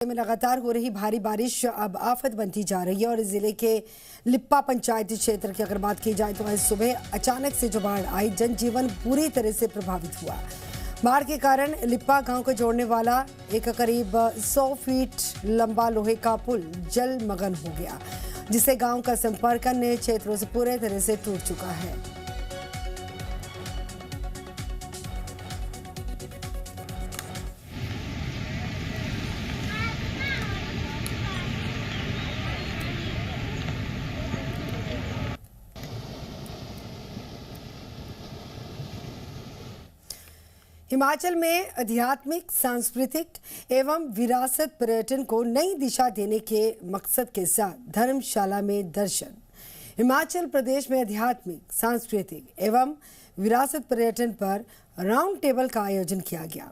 में लगातार हो रही भारी बारिश अब आफत बनती जा रही है और जिले के लिप्पा पंचायती क्षेत्र की अगर बात की जाए तो आज सुबह अचानक से जो बाढ़ आई, जनजीवन पूरी तरह से प्रभावित हुआ। बाढ़ के कारण लिप्पा गांव को जोड़ने वाला एक करीब 100 फीट लंबा लोहे का पुल जलमग्न हो गया, जिससे गांव का संपर्क अन्य क्षेत्रों से पूरे तरह से टूट चुका है। हिमाचल में आध्यात्मिक, सांस्कृतिक एवं विरासत पर्यटन को नई दिशा देने के मकसद के साथ धर्मशाला में दर्शन। हिमाचल प्रदेश में आध्यात्मिक, सांस्कृतिक एवं विरासत पर्यटन पर राउंड टेबल का आयोजन किया गया।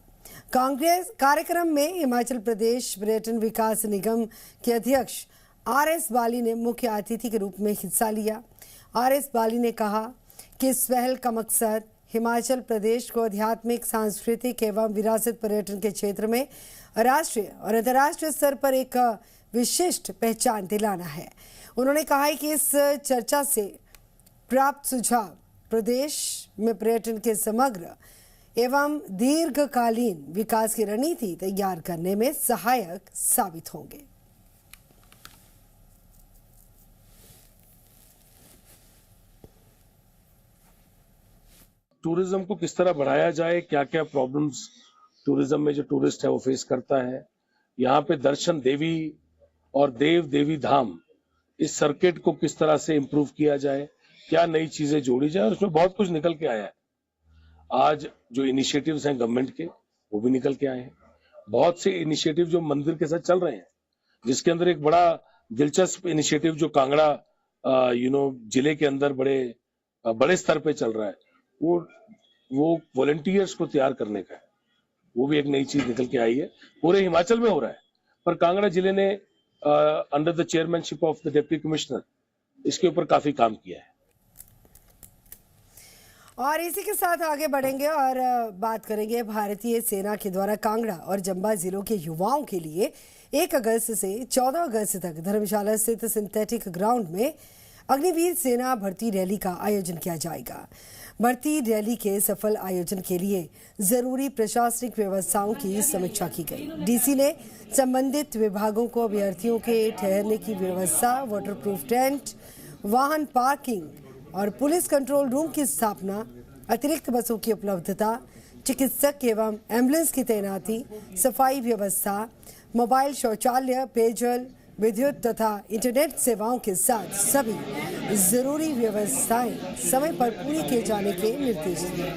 कांग्रेस कार्यक्रम में हिमाचल प्रदेश पर्यटन विकास निगम के अध्यक्ष RS बाली ने मुख्य अतिथि के रूप में हिस्सा लिया। RS बाली ने कहा कि इस पहल का मकसद हिमाचल प्रदेश को आध्यात्मिक, सांस्कृतिक एवं विरासत पर्यटन के क्षेत्र में राष्ट्रीय और अंतर्राष्ट्रीय स्तर पर एक विशिष्ट पहचान दिलाना है। उन्होंने कहा है कि इस चर्चा से प्राप्त सुझाव प्रदेश में पर्यटन के समग्र एवं दीर्घकालीन विकास की रणनीति तैयार करने में सहायक साबित होंगे। टूरिज्म को किस तरह बढ़ाया जाए, क्या क्या प्रॉब्लम्स टूरिज्म में जो टूरिस्ट है वो फेस करता है, यहाँ पे दर्शन देवी और देव देवी धाम इस सर्किट को किस तरह से इम्प्रूव किया जाए, क्या नई चीजें जोड़ी जाए, और उसमें बहुत कुछ निकल के आया है। आज जो इनिशिएटिव्स हैं गवर्नमेंट के वो भी निकल के आए हैं। बहुत से इनिशिएटिव जो मंदिर के साथ चल रहे हैं, जिसके अंदर एक बड़ा दिलचस्प इनिशिएटिव जो कांगड़ा जिले के अंदर बड़े स्तर पे चल रहा है, वो वॉलंटियर्स को तैयार करने का है। वो भी एक नई चीज निकल के आई है। पूरे हिमाचल में हो रहा है, पर कांगड़ा जिले ने under the chairmanship of the deputy commissioner इसके ऊपर काफी काम किया है। और इसी के साथ आगे बढ़ेंगे और बात करेंगे भारतीय सेना के द्वारा कांगड़ा और चंबा जिलों के युवाओं के लिए 1 अगस्त से 14 अगस्त तक धर्मशाला स्थित सिंथेटिक ग्राउंड में अग्निवीर सेना भर्ती रैली का आयोजन किया जाएगा। भर्ती रैली के सफल आयोजन के लिए जरूरी प्रशासनिक व्यवस्थाओं की समीक्षा की गई। डीसी ने संबंधित विभागों को अभ्यर्थियों के ठहरने की व्यवस्था, वाटरप्रूफ टेंट, वाहन पार्किंग और पुलिस कंट्रोल रूम की स्थापना, अतिरिक्त बसों की उपलब्धता, चिकित्सक एवं एम्बुलेंस की तैनाती, सफाई व्यवस्था, मोबाइल शौचालय, पेयजल, विद्युत तथा इंटरनेट सेवाओं के साथ सभी जरूरी व्यवस्थाएं समय पर पूरी किए जाने के निर्देश दिए।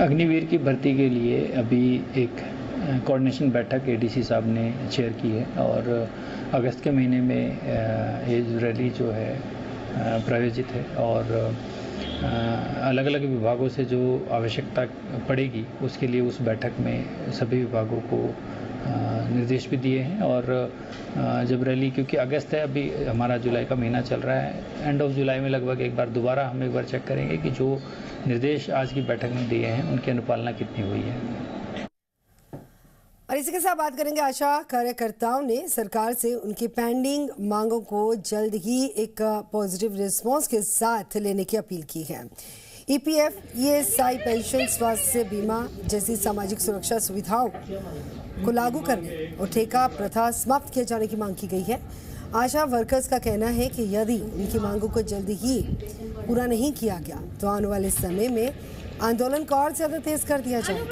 अग्निवीर की भर्ती के लिए अभी एक कोऑर्डिनेशन बैठक ADC साहब ने चेयर की है और अगस्त के महीने में ये रैली जो है प्रायोजित है और अलग अलग विभागों से जो आवश्यकता पड़ेगी उसके लिए उस बैठक में सभी विभागों को निर्देश भी दिए हैं। और जब रैली, क्योंकि अगस्त है, अभी हमारा जुलाई का महीना चल रहा है, एंड ऑफ जुलाई में लगभग एक बार दोबारा हम एक बार चेक करेंगे कि जो निर्देश आज की बैठक में दिए हैं उनकी अनुपालना कितनी हुई है। और इसी के साथ बात करेंगे, आशा कार्यकर्ताओं ने सरकार से उनकी पेंडिंग मांगों को जल्द ही एक पॉजिटिव रिस्पांस के साथ लेने की अपील की है। EPF, ESI, पेंशन, स्वास्थ्य बीमा जैसी सामाजिक सुरक्षा सुविधाओं को लागू करने और ठेका प्रथा समाप्त किए जाने की मांग की गई है। आशा वर्कर्स का कहना है कि यदि उनकी मांगों को जल्द ही पूरा नहीं किया गया तो आने वाले समय में आंदोलन को और ज्यादा तेज कर दिया जाएगा।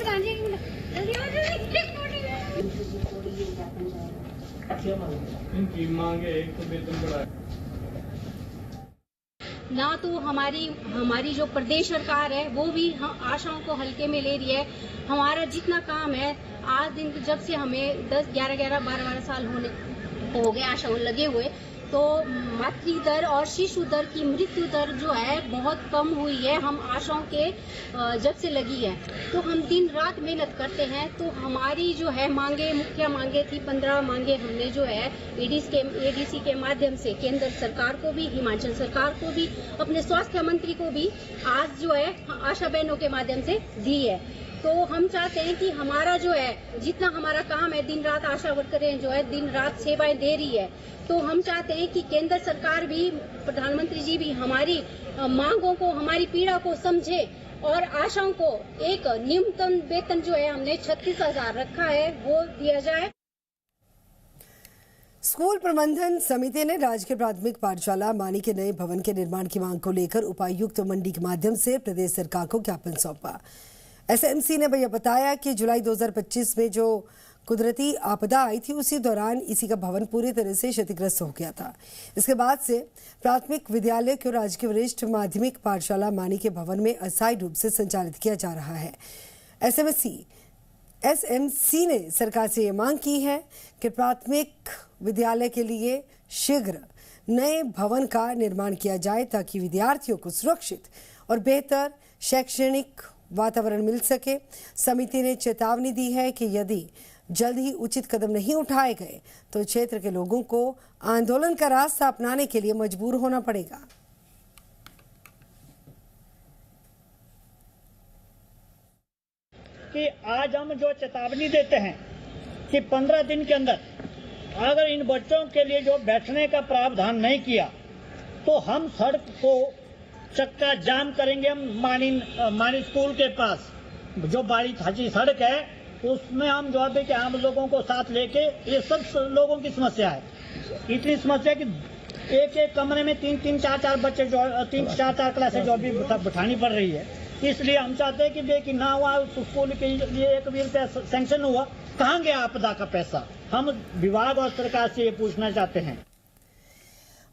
ना तो हमारी जो प्रदेश सरकार है वो भी हम आशाओं को हल्के में ले रही है। हमारा जितना काम है, आज दिन जब से हमें 10, 11, 12 साल हो गए आशाओं लगे हुए, तो मातृ दर और शिशु दर की मृत्यु दर जो है बहुत कम हुई है। हम आशाओं के जब से लगी है तो हम दिन रात मेहनत करते हैं। तो हमारी जो है मुख्य मांगे थी 15 मांगे हमने जो है ADC के माध्यम से केंद्र सरकार को भी, हिमाचल सरकार को भी, अपने स्वास्थ्य मंत्री को भी आज जो है आशा बहनों के माध्यम से दी है। तो हम चाहते हैं कि हमारा जो है जितना हमारा काम है, दिन रात आशा वर्करें जो है दिन रात सेवाएं दे रही है, तो हम चाहते हैं कि केंद्र सरकार भी, प्रधानमंत्री जी भी हमारी मांगों को, हमारी पीड़ा को समझे और आशाओं को एक न्यूनतम वेतन जो है हमने 36,000 रखा है वो दिया जाए। स्कूल प्रबंधन समिति ने राजकीय प्राथमिक पाठशाला मानी के नए भवन के निर्माण की मांग को लेकर उपायुक्त मंडी के माध्यम से प्रदेश सरकार को ज्ञापन सौंपा। एसएमसी ने यह बताया कि जुलाई 2025 में जो कुदरती आपदा आई थी उसी दौरान इसी का भवन पूरी तरह से क्षतिग्रस्त हो गया था। इसके बाद से प्राथमिक विद्यालय को राजकीय वरिष्ठ माध्यमिक पाठशाला मानी के भवन में अस्थायी रूप से संचालित किया जा रहा है। एसएमसी ने सरकार से ये मांग की है कि प्राथमिक विद्यालय के लिए शीघ्र नए भवन का निर्माण किया जाए ताकि विद्यार्थियों को सुरक्षित और बेहतर शैक्षणिक वातावरण मिल सके। समिति ने चेतावनी दी है कि यदि जल्द ही उचित कदम नहीं उठाए गए तो क्षेत्र के लोगों को आंदोलन का रास्ता अपनाने के लिए मजबूर होना पड़ेगा। कि आज हम जो चेतावनी देते हैं कि 15 दिन के अंदर अगर इन बच्चों के लिए जो बैठने का प्रावधान नहीं किया तो हम सड़क को चक्का जाम करेंगे। हम मानी स्कूल के पास जो बाड़ी थाची सड़क है उसमें हम जो है कि आम लोगों को साथ लेके, ये सब लोगों की समस्या है। इतनी समस्या कि एक एक कमरे में 3-4 बच्चे जो 3-4 क्लासें जो भी बिठानी पड़ रही है। इसलिए हम चाहते हैं कि देखिए ना हुआ स्कूल के लिए 1 भी रुपया सैंक्शन हुआ, कहाँ गया आपदा का पैसा? हम विभाग और सरकार से ये पूछना चाहते हैं।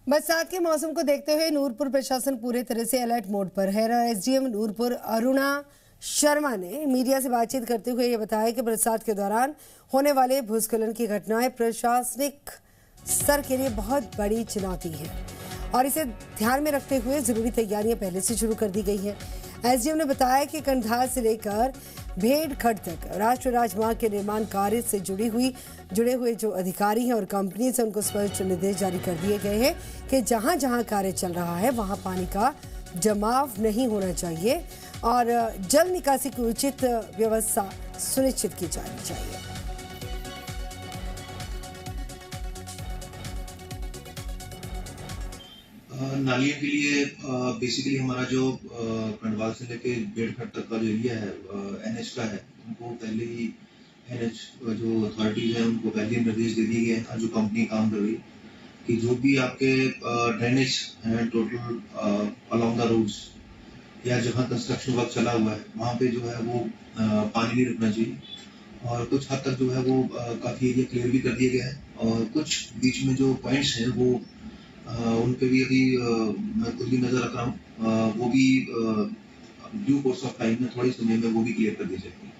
बरसात के मौसम को देखते हुए नूरपुर प्रशासन पूरे तरह से अलर्ट मोड पर है। एसडीएम नूरपुर अरुणा शर्मा ने मीडिया से बातचीत करते हुए ये बताया कि बरसात के दौरान होने वाले भूस्खलन की घटनाएं प्रशासनिक स्तर के लिए बहुत बड़ी चुनौती है और इसे ध्यान में रखते हुए जरूरी तैयारियां पहले से शुरू कर दी गई है। एसडीएम ने बताया कि कंधार से लेकर भेड़खड़ तक राष्ट्रीय राजमार्ग के निर्माण कार्य से जुड़े हुए जो अधिकारी हैं और कंपनी से उनको स्पष्ट निर्देश जारी कर दिए गए हैं कि जहां जहां कार्य चल रहा है वहां पानी का जमाव नहीं होना चाहिए और जल निकासी की उचित व्यवस्था सुनिश्चित की जानी चाहिए। नालियों के लिए बेसिकली हमारा जो कंडवाल से लेके भेड़खड़ तक का जो एरिया है एनएच का है, उनको पहले ही एनएच जो अथॉरिटीज है उनको पहले ही निर्देश दे दिए गए हैं जो कंपनी काम कर रही है कि जो भी आपके ड्रेनेज है टोटल अलोंग द रोड्स या जहाँ कंस्ट्रक्शन वर्क चला हुआ है वहाँ पे जो है वो पानी नहीं रुकना चाहिए और कुछ हद तक जो है वो काफी एरिया क्लियर भी कर दिए गए हैं और कुछ बीच में जो पॉइंट्स हैं वो उन पे भी अभी मैं खुद भी नजर रख रहा हूँ, वो भी ड्यू कोर्स ऑफ टाइम में थोड़ी समय में वो भी क्लियर कर दी जाएगी।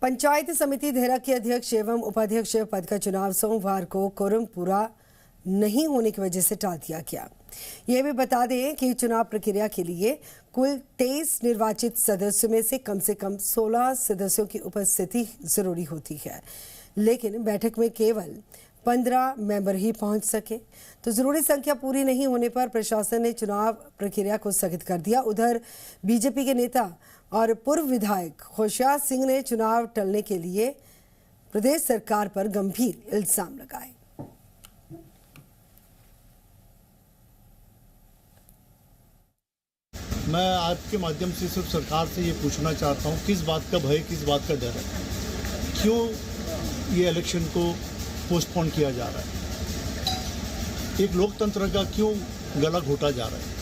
पंचायत समिति देहरा के अध्यक्ष एवं उपाध्यक्ष पद का चुनाव सोमवार को कोरम पूरा नहीं होने की वजह से टाल दिया गया। यह भी बता दें कि चुनाव प्रक्रिया के लिए कुल 23 निर्वाचित सदस्यों में से कम 16 सदस्यों की उपस्थिति जरूरी होती है, लेकिन बैठक में केवल 15 मेंबर ही पहुंच सके। तो जरूरी संख्या पूरी नहीं होने पर प्रशासन ने चुनाव प्रक्रिया को स्थगित कर दिया। उधर बीजेपी के नेता और पूर्व विधायक होशियार सिंह ने चुनाव टलने के लिए प्रदेश सरकार पर गंभीर इल्जाम लगाए। मैं आपके माध्यम से सिर्फ सरकार से ये पूछना चाहता हूँ, किस बात का भय, किस बात का डर है? क्यों ये इलेक्शन को पोस्टपोन किया जा रहा है? एक लोकतंत्र का क्यों गला घोटा जा रहा है?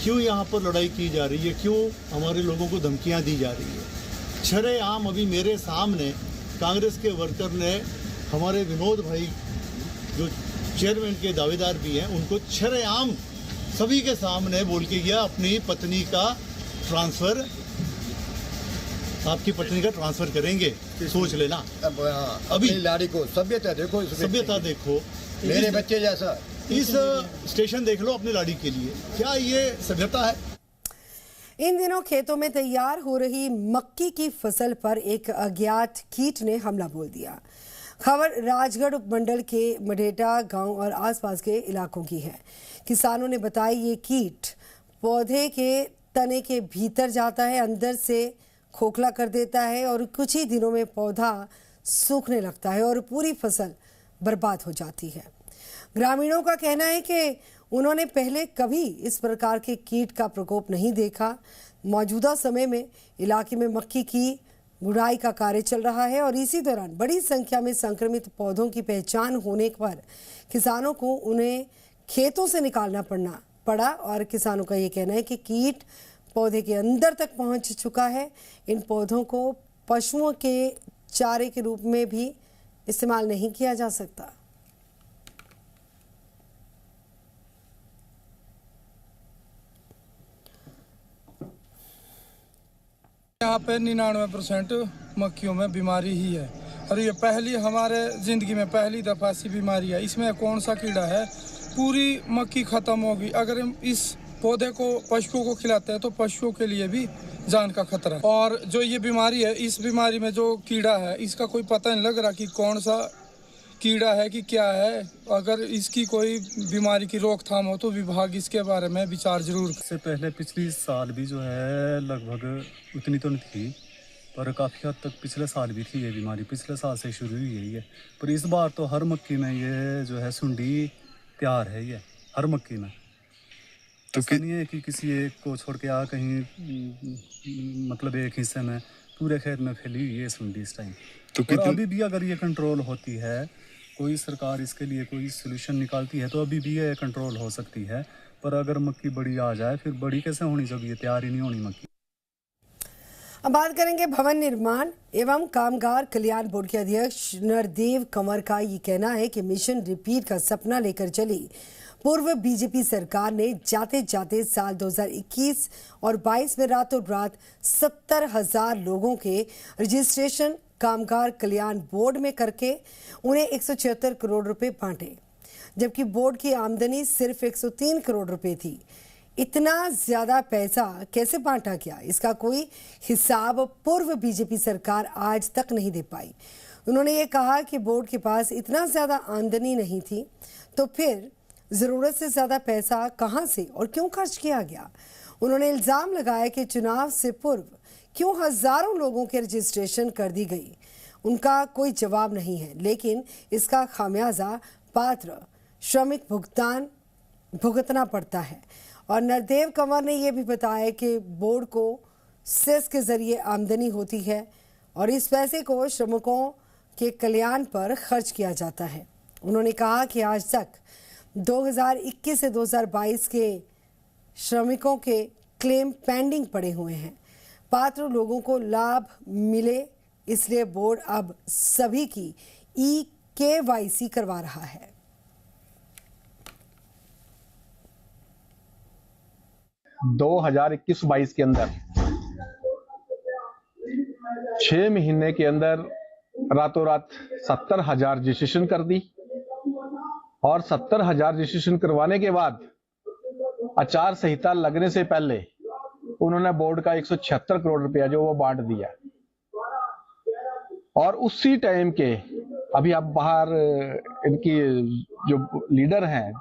क्यों यहाँ पर लड़ाई की जा रही है? क्यों हमारे लोगों को धमकियाँ दी जा रही है? शरेआम अभी मेरे सामने कांग्रेस के वर्कर ने हमारे विनोद भाई जो चेयरमैन के दावेदार भी हैं उनको शरेआम सभी के सामने बोल के गया अपनी पत्नी का ट्रांसफर, आपकी पत्नी का ट्रांसफर करेंगे, सोच लेना। अभी लाड़ी को सभ्यता देखो, सभ्यता देखो, मेरे बच्चे जैसा इस स्टेशन देख लो अपनी लाड़ी के लिए, क्या ये सभ्यता है? इन दिनों खेतों में तैयार हो रही मक्की की फसल पर एक अज्ञात कीट ने हमला बोल दिया। खबर राजगढ़ उपमंडल के मढेटा गांव और आसपास के इलाकों की है। किसानों ने बताया ये कीट पौधे के तने के भीतर जाता है, अंदर से खोखला कर देता है और कुछ ही दिनों में पौधा सूखने लगता है और पूरी फसल बर्बाद हो जाती है। ग्रामीणों का कहना है कि उन्होंने पहले कभी इस प्रकार के कीट का प्रकोप नहीं देखा। मौजूदा समय में इलाके में मक्की की गुड़ाई का कार्य चल रहा है और इसी दौरान बड़ी संख्या में संक्रमित पौधों की पहचान होने पर किसानों को उन्हें खेतों से निकालना पड़ा और किसानों का ये कहना है कि कीट पौधे के अंदर तक पहुंच चुका है। इन पौधों को पशुओं के चारे के रूप में भी इस्तेमाल नहीं किया जा सकता। यहाँ पे 99% मक्खियों में बीमारी ही है और ये पहली हमारे ज़िंदगी में पहली दफ़ा सी बीमारी है। इसमें कौन सा कीड़ा है, पूरी मक्खी ख़त्म होगी। अगर हम इस पौधे को पशुओं को खिलाते हैं तो पशुओं के लिए भी जान का खतरा है। और जो ये बीमारी है, इस बीमारी में जो कीड़ा है इसका कोई पता नहीं लग रहा कि कौन सा कीड़ा है कि क्या है। अगर इसकी कोई बीमारी की रोकथाम हो तो विभाग इसके बारे में विचार जरूर। इससे पहले पिछली साल भी जो है लगभग उतनी तो नहीं थी, पर काफ़ी हद तक पिछले साल भी थी ये बीमारी। पिछले साल से शुरू हुई है ये, पर इस बार तो हर मक्की में ये जो है सुंडी तैयार है ये हर मक्की में। तो नहीं है कि किसी एक को छोड़ के कहीं मतलब एक हिस्से में पूरे खेत में फैली हुई है सुंडी इस टाइम। तो अभी भी अगर ये कंट्रोल होती है, कोई सरकार इसके लिए कोई सोल्यूशन निकालती है तो अभी भी ये कंट्रोल हो सकती है। पर अगर मक्की बड़ी आ जाए फिर बड़ी कैसे होनी जब ये तैयार ही नहीं होनी मक्की। अब बात करेंगे भवन निर्माण एवं कामगार कल्याण बोर्ड के अध्यक्ष नरदेव कंवर का ये कहना है कि मिशन रिपीट का सपना लेकर चली पूर्व बीजेपी सरकार ने जाते जाते साल 2021 और 22 में रातों रात 70,000 लोगों के रजिस्ट्रेशन कामगार कल्याण बोर्ड में करके उन्हें 176 करोड़ रुपए बांटे, जबकि बोर्ड की आमदनी सिर्फ 103 करोड़ रुपए थी। इतना ज्यादा पैसा कैसे बांटा गया, इसका कोई हिसाब पूर्व बीजेपी सरकार आज तक नहीं दे पाई। उन्होंने ये कहा कि बोर्ड के पास इतना ज्यादा आमदनी नहीं थी तो फिर जरूरत से ज्यादा पैसा कहां से और क्यों खर्च किया गया। उन्होंने इल्जाम लगाया कि चुनाव से पूर्व क्यों हजारों लोगों के रजिस्ट्रेशन कर दी गई। उनका कोई जवाब नहीं है, लेकिन इसका खामियाजा पात्र श्रमिक भुगतना पड़ता है। और नरदेव कंवर ने यह भी बताया कि बोर्ड को सेस के जरिए आमदनी होती है और इस पैसे को श्रमिकों के कल्याण पर खर्च किया जाता है। उन्होंने कहा कि आज तक 2021 से 2022 के श्रमिकों के क्लेम पेंडिंग पड़े हुए हैं। पात्र लोगों को लाभ मिले इसलिए बोर्ड अब सभी की KYC करवा रहा है। दो 2021-22 के अंदर 6 महीने के अंदर रातों रात 70,000 रजिस्ट्रेशन कर दी और 70,000 रजिस्ट्रेशन करवाने के बाद आचार संहिता लगने से पहले उन्होंने बोर्ड का 176 करोड़ रुपया जो वो बांट दिया। और उसी टाइम के अभी आप बाहर इनकी जो लीडर हैं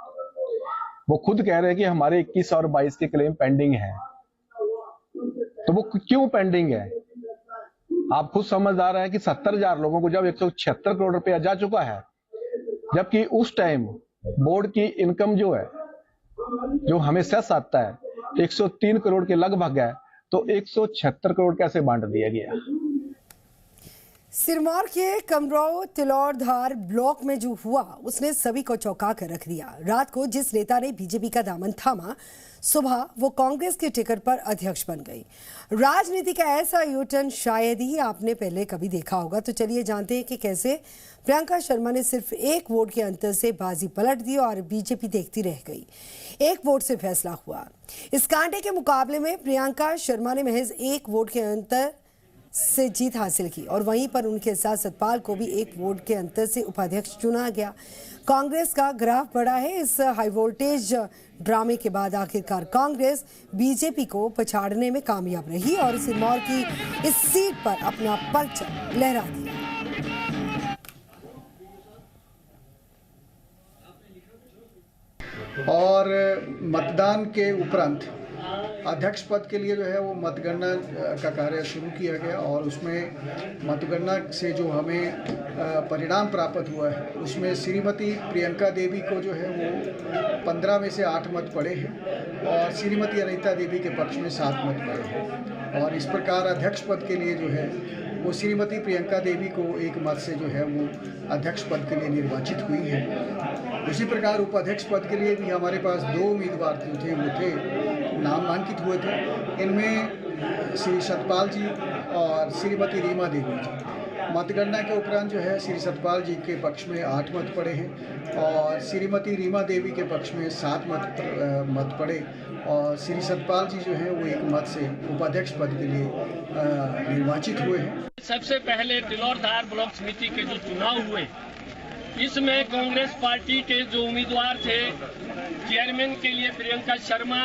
वो खुद कह रहे हैं कि हमारे 21 और 22 के क्लेम पेंडिंग हैं। तो वो क्यों पेंडिंग है? आप खुद समझदार हैं कि 70,000 लोगों को जब 176 करोड़ रुपया जा चुका है, जबकि उस टाइम बोर्ड की इनकम जो है, जो हमें सेस आता है 103 करोड़ के लगभग है, तो 176 करोड़ कैसे बांट दिया गया? सिरमौर के कमराव तिलौरधार ब्लॉक में जो हुआ उसने सभी को चौंका कर रख दिया। रात को जिस नेता ने बीजेपी का दामन थामा, सुबह वो कांग्रेस के टिकट पर अध्यक्ष बन गई। राजनीति का ऐसा यूटर्न शायद ही आपने पहले कभी देखा होगा। तो चलिए जानते हैं कि कैसे प्रियंका शर्मा ने सिर्फ एक वोट के अंतर से बाजी पलट दी और बीजेपी देखती रह गई। एक वोट से फैसला हुआ। इस कांटे के मुकाबले में प्रियंका शर्मा ने महज एक वोट के अंतर से जीत हासिल की और वहीं पर उनके साथ सतपाल को भी एक वोट के अंतर से उपाध्यक्ष चुना गया। कांग्रेस का ग्राफ बढ़ा है। इस हाई वोल्टेज ड्रामे के बाद आखिरकार कांग्रेस बीजेपी को पछाड़ने में कामयाब रही और सिरमौर की इस सीट पर अपना परचम लहरा दिया। और मतदान के उपरांत अध्यक्ष पद के लिए जो है वो मतगणना का कार्य शुरू किया गया और उसमें मतगणना से जो हमें परिणाम प्राप्त हुआ है उसमें श्रीमती प्रियंका देवी को जो है वो 15 में से 8 मत पड़े हैं और श्रीमती अनीता देवी के पक्ष में 7 मत पड़े हैं और इस प्रकार अध्यक्ष पद के लिए जो है वो श्रीमती प्रियंका देवी को 1 मत से जो है वो अध्यक्ष पद के लिए निर्वाचित हुई है। उसी प्रकार उपाध्यक्ष पद के लिए भी हमारे पास 2 उम्मीदवार जो थे वो थे नामांकित हुए थे। इनमें श्री सतपाल जी और श्रीमती रीमा देवी जी। मतगणना के उपरांत जो है श्री सतपाल जी के पक्ष में 8 मत पड़े हैं और श्रीमती रीमा देवी के पक्ष में 7 मत पड़े और श्री सतपाल जी जो है वो 1 मत से उपाध्यक्ष पद के लिए निर्वाचित हुए हैं। सबसे पहले तिलौरधार ब्लॉक समिति के जो चुनाव हुए इसमें कांग्रेस पार्टी के जो उम्मीदवार थे चेयरमैन के लिए प्रियंका शर्मा,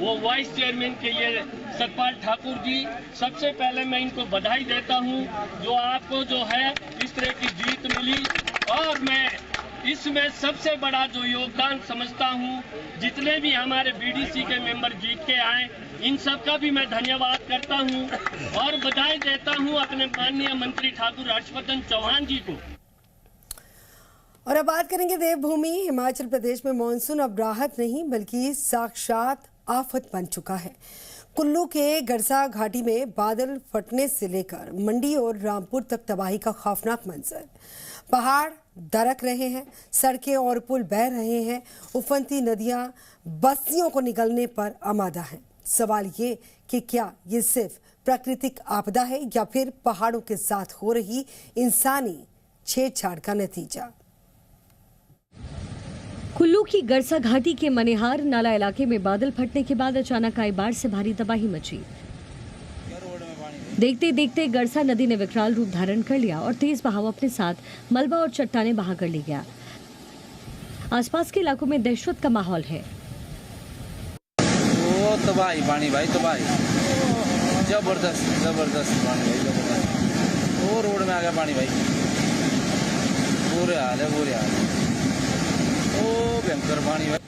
वो वाइस चेयरमैन के लिए सतपाल ठाकुर जी। सबसे पहले मैं इनको बधाई देता हूं जो आपको जो है इस तरह की जीत मिली और मैं इसमें सबसे बड़ा जो योगदान समझता हूं जितने भी हमारे बीडीसी के मेंबर जीत के आए इन सब का भी मैं धन्यवाद करता हूं और बधाई देता हूं अपने माननीय मंत्री ठाकुर हर्षवर्धन चौहान जी को। और अब बात करेंगे देवभूमि हिमाचल प्रदेश में मानसून अब राहत नहीं बल्कि साक्षात आफत बन चुका है। कुल्लू के गरसा घाटी में बादल फटने से लेकर मंडी और रामपुर तक तबाही का खौफनाक मंजर। पहाड़ दरक रहे हैं, सड़कें और पुल बह रहे हैं, उफनती नदियां बस्तियों को निगलने पर आमादा हैं। सवाल ये कि क्या ये सिर्फ प्राकृतिक आपदा है या फिर पहाड़ों के साथ हो रही इंसानी छेड़छाड़ का नतीजा। कुल्लू की गरसा घाटी के मनेहार नाला इलाके में बादल फटने के बाद अचानक आई बाढ़ से भारी तबाही मची। देखते देखते गरसा नदी ने विकराल रूप धारण कर लिया और तेज बहाव अपने साथ मलबा और चट्टानें बहा कर ले गया। आसपास के इलाकों में दहशत का माहौल है। वो तबाही पानी भाई, तबाही जबरदस्त जबरदस्त पानी भाई, जबरदस्त। वो रोड में आ गया पानी भाई, बुरे हाल है, बुरे हाल है। ओ भयंकर पानी भाई।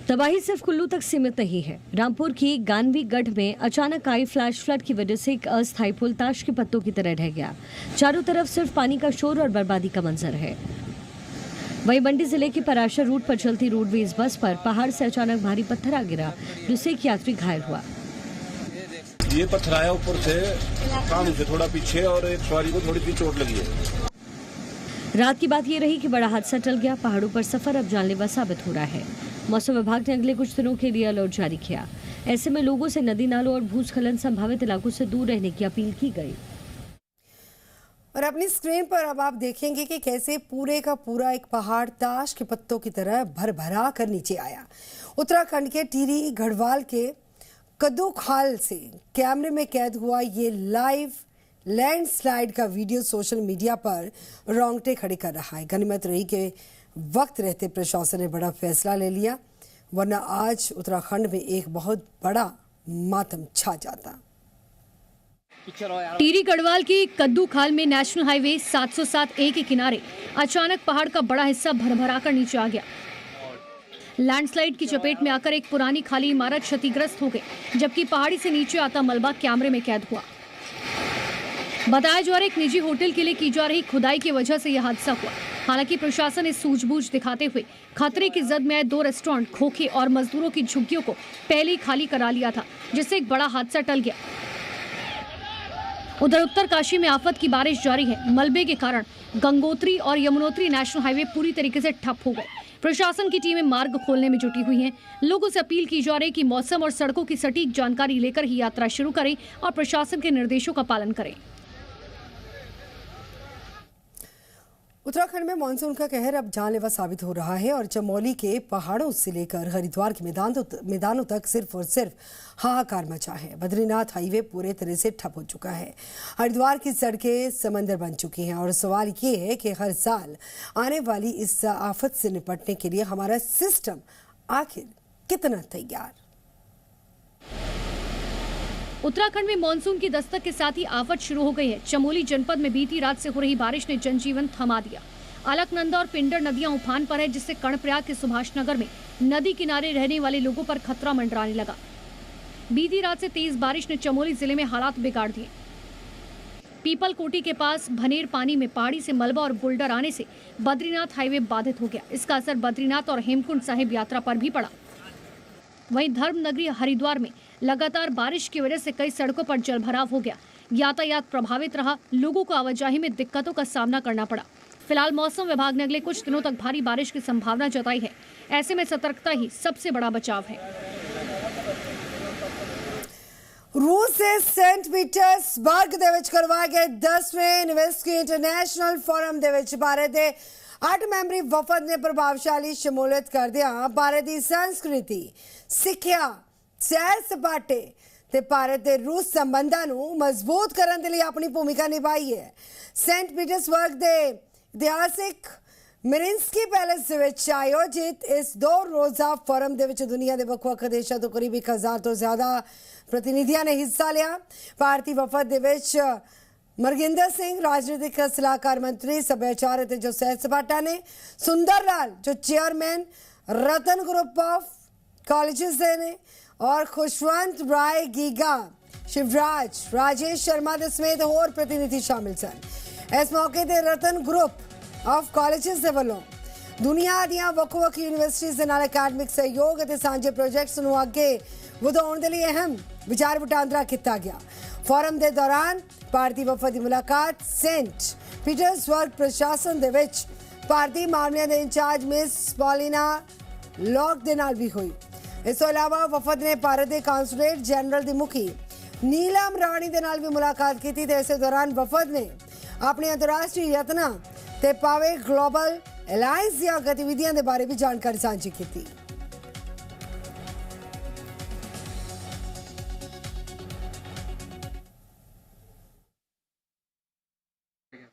तबाही सिर्फ कुल्लू तक सीमित नहीं है। रामपुर की गानवी गढ़ में अचानक आई फ्लैश फ्लड की वजह से एक अस्थायी पुल ताश के पत्तों की तरह रह गया। चारों तरफ सिर्फ पानी का शोर और बर्बादी का मंजर है। वहीं मंडी जिले के पराशर रूट पर चलती रोडवेज बस पर पहाड़ से अचानक भारी पत्थर आ गिरा जिससे एक यात्री घायल हुआ। ये पत्थर आया ऊपर से कान से थोड़ा पीछे और एक सवारी को थोड़ी सी चोट लगी है। रात की बात ये रही कि बड़ा हादसा टल गया। पहाड़ों पर सफर अब जानलेवा साबित हो रहा है। मौसम विभाग ने अगले कुछ दिनों के लिए अलर्ट जारी किया। ऐसे में लोगों से नदी नालों और भूस्खलन संभावित इलाकों से दूर रहने की अपील की गई। और अपनी स्क्रीन पर अब आप देखेंगे कि कैसे पूरे का पूरा एक पहाड़ ताश के पत्तों की तरह भरभरा कर नीचे आया। उत्तराखंड के टिहरी गढ़वाल के कद्दू खाल से कैमरे में कैद हुआ ये लाइव लैंडस्लाइड का वीडियो सोशल मीडिया पर रोंगटे खड़े कर रहा है। गनीमत रही के वक्त रहते प्रशासन ने बड़ा फैसला ले लिया, वरना आज उत्तराखंड में एक बहुत बड़ा मातम छा जाता। टिहरी गढ़वाल की कद्दू खाल में नेशनल हाईवे 707A के किनारे अचानक पहाड़ का बड़ा हिस्सा भरभरा कर नीचे आ गया। लैंडस्लाइड की चपेट में आकर एक पुरानी खाली इमारत क्षतिग्रस्त हो गई, जबकि पहाड़ी से नीचे आता मलबा कैमरे में कैद हुआ। बताया जा रहा है एक निजी होटल के लिए की जा रही खुदाई की वजह से यह हादसा हुआ। हालांकि प्रशासन ने सूझबूझ दिखाते हुए खतरे की जद में आए 2 रेस्टोरेंट, खोखे और मजदूरों की झुग्गियों को पहले ही खाली करा लिया था, जिससे एक बड़ा हादसा टल गया। उधर उत्तरकाशी में आफत की बारिश जारी है। मलबे के कारण गंगोत्री और यमुनोत्री नेशनल हाईवे पूरी तरीके से ठप हो गए। प्रशासन की टीमें मार्ग खोलने में जुटी हुई हैं। लोगों से अपील की जा रही है कि मौसम और सड़कों की सटीक जानकारी लेकर ही यात्रा शुरू करें और प्रशासन के निर्देशों का पालन करें। उत्तराखंड में मानसून का कहर अब जानलेवा साबित हो रहा है और चमोली के पहाड़ों से लेकर हरिद्वार के मैदानों तक सिर्फ और सिर्फ हाहाकार मचा है। बद्रीनाथ हाईवे पूरे तरह से ठप हो चुका है। हरिद्वार की सड़कें समंदर बन चुकी हैं और सवाल ये है कि हर साल आने वाली इस आफत से निपटने के लिए हमारा सिस्टम आखिर कितना तैयार। उत्तराखंड में मानसून की दस्तक के साथ ही आफत शुरू हो गई है। चमोली जनपद में बीती रात से हो रही बारिश ने जनजीवन थमा दिया। अलकनंदा और पिंडर नदियां उफान पर है, जिससे कर्णप्रयाग के सुभाष नगर में नदी किनारे रहने वाले लोगों पर खतरा मंडराने लगा। बीती रात से तेज बारिश ने चमोली जिले में हालात बिगाड़ दिए। पीपल कोटी के पास भनेर पानी में पहाड़ी से मलबा और बोल्डर आने से बद्रीनाथ हाईवे बाधित हो गया। इसका असर बद्रीनाथ और हेमकुंड साहिब यात्रा पर भी पड़ा। वहीं धर्म नगरी हरिद्वार में लगातार बारिश की वजह से कई सड़कों पर जलभराव हो गया। यातायात प्रभावित रहा, लोगों को आवाजाही में दिक्कतों का सामना करना पड़ा। फिलहाल मौसम विभाग ने अगले कुछ दिनों तक भारी बारिश की संभावना जताई है। ऐसे में सतर्कता ही सबसे बड़ा बचाव है। रूस से सेंट पीटर्सबर्ग ਦੇ ਵਿੱਚ ਕਰਵਾਏ ਗਏ 10ਵੇਂ ਯੂਨੀਵਰਸਿਟੀ ਇੰਟਰਨੈਸ਼ਨਲ ਫੋਰਮ ਦੇ ਵਿੱਚ ਭਾਰਤ ਦੇ 8 ਮੈਂਬਰੀ ਵਫਦ ਨੇ ਪ੍ਰਭਾਵਸ਼ਾਲੀ ਸ਼ਮੂਲੀਅਤ ਕਰਦਿਆਂ ਭਾਰਤ ਦੀ ਸੰਸਕ੍ਰਿਤੀ, ਸਿੱਖਿਆ, ਸੈਰ ਸਪਾਟੇ ਤੇ ਭਾਰਤ ਦੇ ਰੂਸ ਸੰਬੰਧਾਂ ਨੂੰ ਮਜ਼ਬੂਤ ਕਰਨ ਦੇ ਲਈ ਆਪਣੀ ਭੂਮਿਕਾ ਨਿਭਾਈ ਹੈ। सेंट पीटर्सबर्ग ਦੇ ਇਤਿਹਾਸਿਕ ਮਿਰਿੰਸਕੀ ਪੈਲੇਸ ਦੇ ਵਿੱਚ ਆਯੋਜਿਤ ਇਸ 2 ਰੋਜ਼ਾ ਫੋਰਮ ਦੇ ਵਿੱਚ ਦੁਨੀਆ ਦੇ ਵੱਖ-ਵੱਖ ਦੇਸ਼ਾਂ ਤੋਂ ਕਰੀਬ 1000 ਤੋਂ ਜ਼ਿਆਦਾ प्रतिनिधियों ने हिस्सा लिया। भारतीय वफद दे विच मरगिंदर सिंह राजनीतिक सलाहकार मंत्री सभ्याचार ते जो सैर सपाटा ने, सुंदर लाल जो chairman Ratan group of colleges ने और खुशवंत राय गीगा, शिवराज, राजेश शर्मा दे समेत होर प्रतिनिधि शामिल सन। इस मौके ते रतन ग्रुप ऑफ कॉलेजेस दे वल्लों दुनिया दियां ਵੱਖ-ਵੱਖ यूनिवर्सिटीज़ दे नाल अकैडमिक सहयोग ते सांझे प्रोजेक्ट्स नूं अगे ਵਧਾਉਣ ਦੇ ਲਈ ਅਹਿਮ ਵਿਚਾਰ ਵਟਾਂਦਰਾ ਕੀਤਾ ਗਿਆ। ਫੋਰਮ ਦੇ ਦੌਰਾਨ ਭਾਰਤੀ ਵਫਦ ਦੀ ਮੁਲਾਕਾਤ ਸੇਂਟ ਪੀਟਰਸਬਰਗ ਪ੍ਰਸ਼ਾਸਨ ਦੇ ਵਿੱਚ ਭਾਰਤੀ ਮਾਮਲਿਆਂ ਦੇ ਇੰਚਾਰਜ ਮਿਸ ਪੌਲੀਨਾ ਲੌਕ ਦੇ ਨਾਲ ਵੀ ਹੋਈ। ਇਸ ਤੋਂ ਇਲਾਵਾ ਵਫਦ ਨੇ ਭਾਰਤ ਦੇ ਕਾਉਂਸਲੇਟ ਜਨਰਲ ਦੀ ਮੁਖੀ ਨੀਲਮ ਰਾਣੀ ਦੇ ਨਾਲ ਵੀ ਮੁਲਾਕਾਤ ਕੀਤੀ ਤੇ ਇਸੇ ਦੌਰਾਨ ਵਫਦ ਨੇ ਆਪਣੇ ਅੰਤਰਰਾਸ਼ਟਰੀ ਯਤਨਾਂ ਤੇ ਪਾਵੇ ਗਲੋਬਲ ਅਲਾਇੰਸ ਦੀਆਂ ਗਤੀਵਿਧੀਆਂ ਦੇ ਬਾਰੇ ਵੀ ਜਾਣਕਾਰੀ ਸਾਂਝੀ ਕੀਤੀ।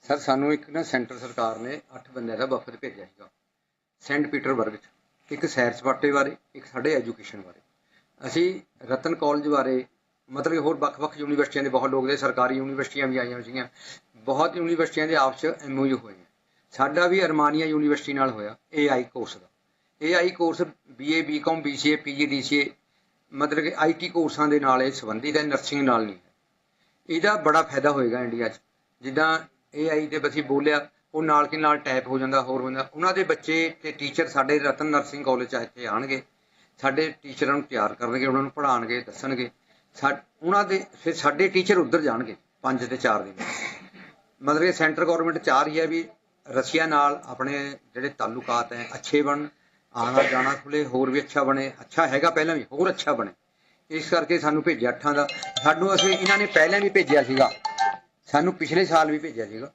सर सानू एक ना सेंटर सरकार ने 8 बंदे का वफद भेजा है सेंट पीटरसबर्ग एक सैर सपाटे बारे, एक साढ़े एजुकेशन बारे। असी रतन कॉलेज बारे मतलब कि होर ਵੱਖ-ਵੱਖ यूनिवर्सिटियां के बहुत लोग सरकारी यूनिवर्सिटियां भी आई हुई, बहुत यूनिवर्सिटियां के आपस MOU होए। साडा भी अरमानिया यूनिवर्सिटी नाल होया AI कोर्स का। AI course BA BCom BCA PG DCA मतलब कि IT कोर्सां दे नाल संबंधित है, नर्सिंग नाल नहीं है। इहदा बड़ा फायदा होएगा इंडिया जिद्दां AI ਦੇ ਅਸੀਂ ਬੋਲਿਆ ਉਹ ਨਾਲ ਕੇ ਨਾਲ ਟੈਪ ਹੋ ਜਾਂਦਾ, ਹੋਰ ਹੁੰਦਾ। ਉਹਨਾਂ ਦੇ ਬੱਚੇ ਤੇ ਟੀਚਰ ਸਾਡੇ ਰਤਨ ਨਰਸਿੰਗ ਕਾਲਜ 'ਚ ਇੱਥੇ ਆਣਗੇ, ਸਾਡੇ ਟੀਚਰਾਂ ਨੂੰ ਤਿਆਰ ਕਰਨਗੇ, ਉਹਨਾਂ ਨੂੰ ਪੜ੍ਹਾਉਣਗੇ, ਦੱਸਣਗੇ। ਉਹਨਾਂ ਦੇ ਫਿਰ ਸਾਡੇ ਟੀਚਰ ਉੱਧਰ ਜਾਣਗੇ 5 ਤੇ 4 ਦਿਨ। ਮਤਲਬ ਕਿ ਸੈਂਟਰ ਗੌਰਮੈਂਟ ਚਾਹ ਰਹੀ ਹੈ ਵੀ ਰਸ਼ੀਆ ਨਾਲ ਆਪਣੇ ਜਿਹੜੇ ਤਾਲੁਕਾਤ ਹੈ ਅੱਛੇ ਬਣ, ਆਣਾ ਜਾਣਾ ਖੁੱਲੇ, ਹੋਰ ਵੀ ਅੱਛਾ ਬਣੇ। ਅੱਛਾ ਹੈਗਾ ਪਹਿਲਾਂ ਵੀ, ਹੋਰ ਅੱਛਾ ਬਣੇ। ਇਸ ਕਰਕੇ ਸਾਨੂੰ ਭੇਜਿਆ 8 ਦਾ। ਸਾਨੂੰ ਅਸੀਂ ਇਹਨਾਂ ਨੇ ਪਹਿਲਾਂ ਵੀ ਭੇਜਿਆ ਸੀਗਾ, ਸਾਨੂੰ पिछले साल भी भेजा सीगा।